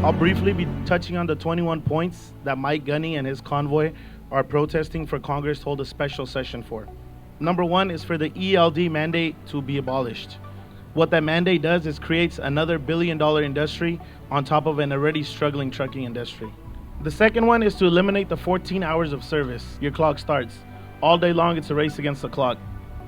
I'll briefly be touching on the 21 points that Mike Gunny and his convoy are protesting for Congress to hold a special session for. Number one is for the ELD mandate to be abolished. What that mandate does is creates another billion-dollar industry on top of an already struggling trucking industry. The second one is to eliminate the 14 hours of service. Your clock starts. All day long, it's a race against the clock.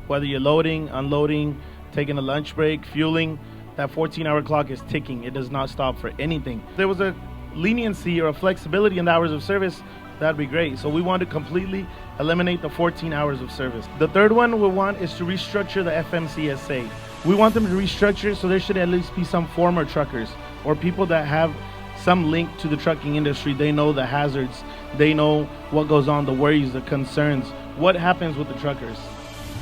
Whether you're loading, unloading, taking a lunch break, fueling, that 14-hour clock is ticking. It does not stop for anything. If there was a leniency or a flexibility in the hours of service, that'd be great. So we want to completely eliminate the 14 hours of service. The third one we want is to restructure the FMCSA. We want them to restructure so there should at least be some former truckers or people that have some link to the trucking industry. They know the hazards. They know what goes on, the worries, the concerns, what happens with the truckers.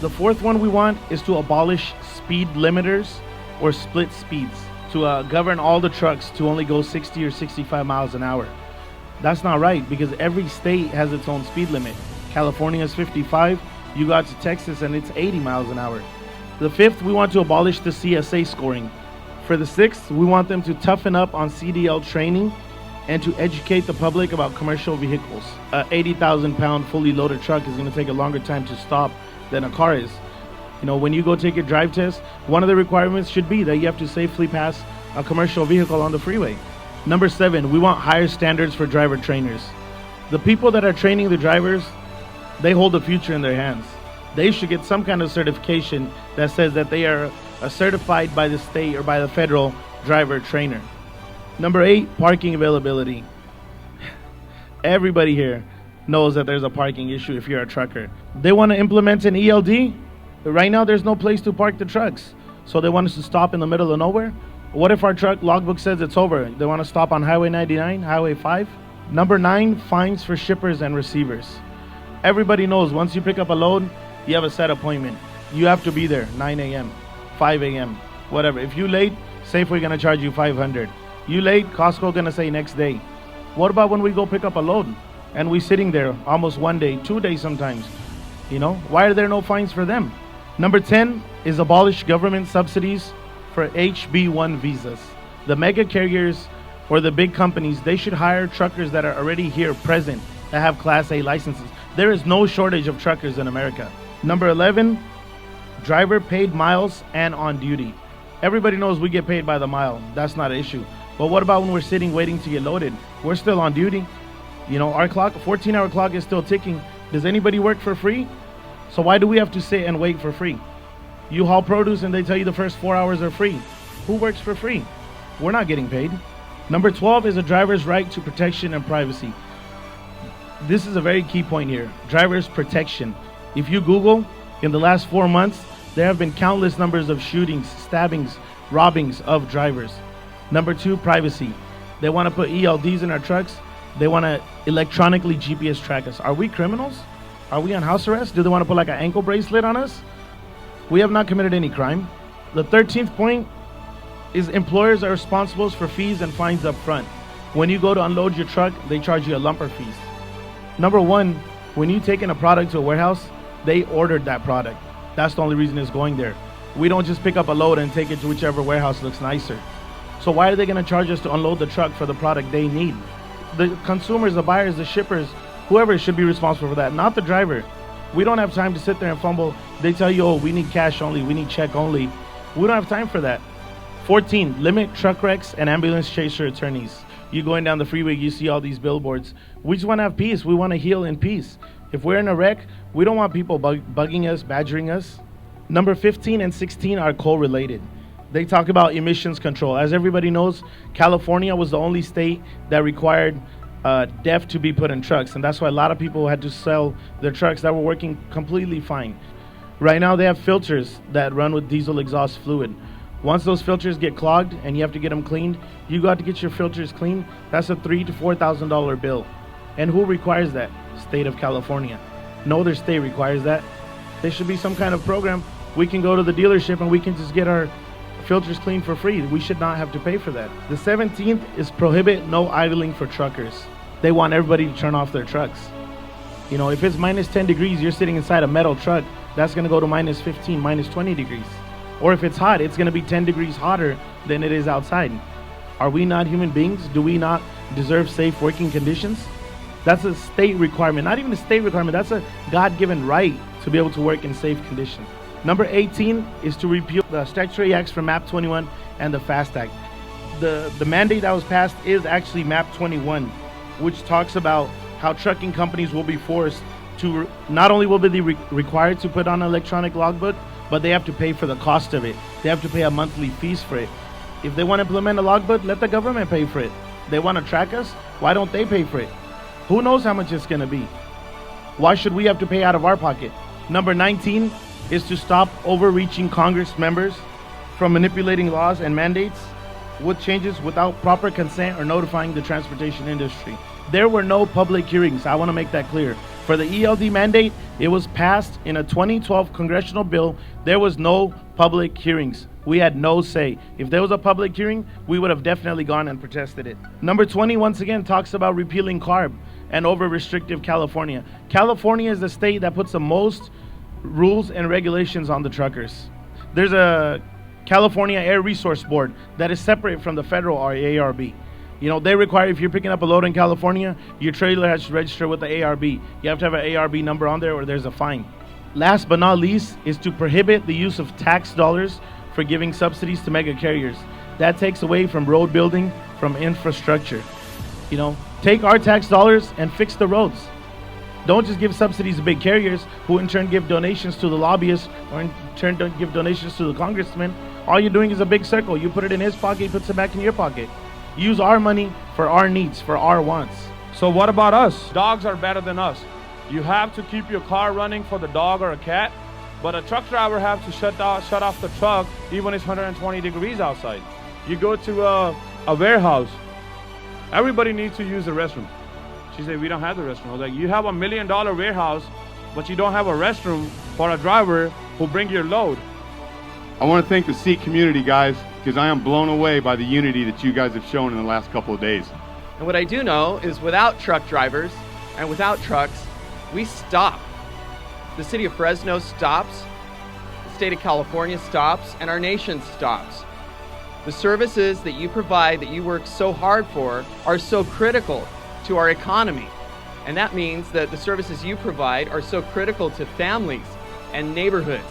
The fourth one we want is to abolish speed limiters or split speeds to govern all the trucks to only go 60 or 65 miles an hour. That's not right because every state has its own speed limit. California is 55, you got to Texas and it's 80 miles an hour. The fifth, we want to abolish the CSA scoring. For the sixth, we want them to toughen up on CDL training and to educate the public about commercial vehicles. A 80,000-pound fully loaded truck is going to take a longer time to stop than a car is. You know, when you go take your drive test, one of the requirements should be that you have to safely pass a commercial vehicle on the freeway. Number 7, we want higher standards for driver trainers. The people that are training the drivers, they hold the future in their hands. They should get some kind of certification that says that they are certified by the state or by the federal driver trainer. Number 8, parking availability. Everybody here knows that there's a parking issue if you're a trucker. They want to implement an ELD. Right now, there's no place to park the trucks. So they want us to stop in the middle of nowhere. What if our truck logbook says it's over? They want to stop on Highway 99, Highway 5? Number 9, fines for shippers and receivers. Everybody knows once you pick up a load, you have a set appointment. You have to be there 9 a.m., 5 a.m., whatever. If you late, Safeway gonna charge you $500. You late, Costco gonna say next day. What about when we go pick up a load and we sitting there almost 1 day, 2 days sometimes? You know, why are there no fines for them? Number 10 is abolish government subsidies for HB1 visas. The mega carriers or the big companies, they should hire truckers that are already here present that have Class A licenses. There is no shortage of truckers in America. Number 11, driver paid miles and on duty. Everybody knows we get paid by the mile. That's not an issue. But what about when we're sitting waiting to get loaded? We're still on duty. You know, our clock, 14-hour clock is still ticking. Does anybody work for free? So why do we have to sit and wait for free? You haul produce and they tell you the first 4 hours are free. Who works for free? We're not getting paid. Number 12 is a driver's right to protection and privacy. This is a very key point here. Driver's protection. If you Google, in the last 4 months, there have been countless numbers of shootings, stabbings, robbings of drivers. Number 2, privacy. They want to put ELDs in our trucks. They want to electronically GPS track us. Are we criminals? Are we on house arrest? Do they want to put like an ankle bracelet on us? We have not committed any crime. The 13th point is employers are responsible for fees and fines up front. When you go to unload your truck, they charge you a lumper fees. Number 1, when you take in a product to a warehouse, they ordered that product. That's the only reason it's going there. We don't just pick up a load and take it to whichever warehouse looks nicer. So why are they going to charge us to unload the truck for the product they need? The consumers, the buyers, the shippers, whoever should be responsible for that, not the driver. We don't have time to sit there and fumble. They tell you, oh, we need cash only, we need check only. We don't have time for that. 14, limit truck wrecks and ambulance chaser attorneys. You going down the freeway, you see all these billboards. We just want to have peace. We want to heal in peace. If we're in a wreck, we don't want people bugging us, badgering us. Number 15 and 16 are co-related. They talk about emissions control. As everybody knows, California was the only state that required DEF to be put in trucks, and that's why a lot of people had to sell their trucks that were working completely fine. Right now, they have filters that run with diesel exhaust fluid. Once those filters get clogged and you have to get them cleaned, you got to get your filters cleaned. That's a $3,000 to $4,000 bill. And who requires that? State of California. No other state requires that. There should be some kind of program. We can go to the dealership and we can just get our filters cleaned for free. We should not have to pay for that. The 17th is prohibit no idling for truckers. They want everybody to turn off their trucks. You know, if it's minus 10 degrees, you're sitting inside a metal truck, that's going to go to minus 15, minus 20 degrees. Or if it's hot, it's going to be 10 degrees hotter than it is outside. Are we not human beings? Do we not deserve safe working conditions? That's a state requirement, not even a state requirement. That's a God-given right to be able to work in safe conditions. Number 18 is to repeal the statutory acts from MAP 21 and the FAST Act. The mandate that was passed is actually MAP 21, which talks about how trucking companies will be forced to, not only will they be required to put on an electronic logbook, but they have to pay for the cost of it. They have to pay a monthly fees for it. If they want to implement a logbook, let the government pay for it. They want to track us, why don't they pay for it? Who knows how much it's going to be? Why should we have to pay out of our pocket? Number 19 is to stop overreaching Congress members from manipulating laws and mandates with changes without proper consent or notifying the transportation industry. There were no public hearings. I want to make that clear. For the ELD mandate, it was passed in a 2012 congressional bill. There was no public hearings. We had no say. If there was a public hearing, we would have definitely gone and protested it. Number 20, once again, talks about repealing CARB and over restrictive California. California is the state that puts the most rules and regulations on the truckers. There's a California Air Resource Board that is separate from the federal ARB. You know, they require, if you're picking up a load in California, your trailer has to register with the ARB. You have to have an ARB number on there or there's a fine. Last but not least is to prohibit the use of tax dollars for giving subsidies to mega carriers. That takes away from road building, from infrastructure. You know, take our tax dollars and fix the roads. Don't just give subsidies to big carriers who in turn give donations to the lobbyists or in turn don't give donations to the congressman. All you're doing is a big circle. You put it in his pocket, he puts it back in your pocket. Use our money for our needs, for our wants. So what about us? Dogs are better than us. You have to keep your car running for the dog or a cat, but a truck driver have to shut off the truck even when it's 120 degrees outside. You go to a warehouse, everybody needs to use the restroom. She said, we don't have the restroom. I was like, you have $1 million warehouse, but you don't have a restroom for a driver who bring your load. I want to thank the Sikh community, guys, because I am blown away by the unity that you guys have shown in the last couple of days. And what I do know is without truck drivers and without trucks, we stop. The city of Fresno stops, the state of California stops, and our nation stops. The services that you provide, that you work so hard for, are so critical to our economy. And that means that the services you provide are so critical to families and neighborhoods.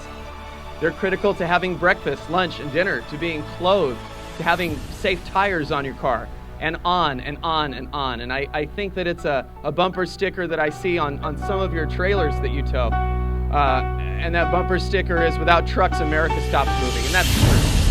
They're critical to having breakfast, lunch, and dinner, to being clothed, to having safe tires on your car, and on and on and on. And I think that it's a bumper sticker that I see on some of your trailers that you tow. And that bumper sticker is, without trucks, America stops moving. And that's true.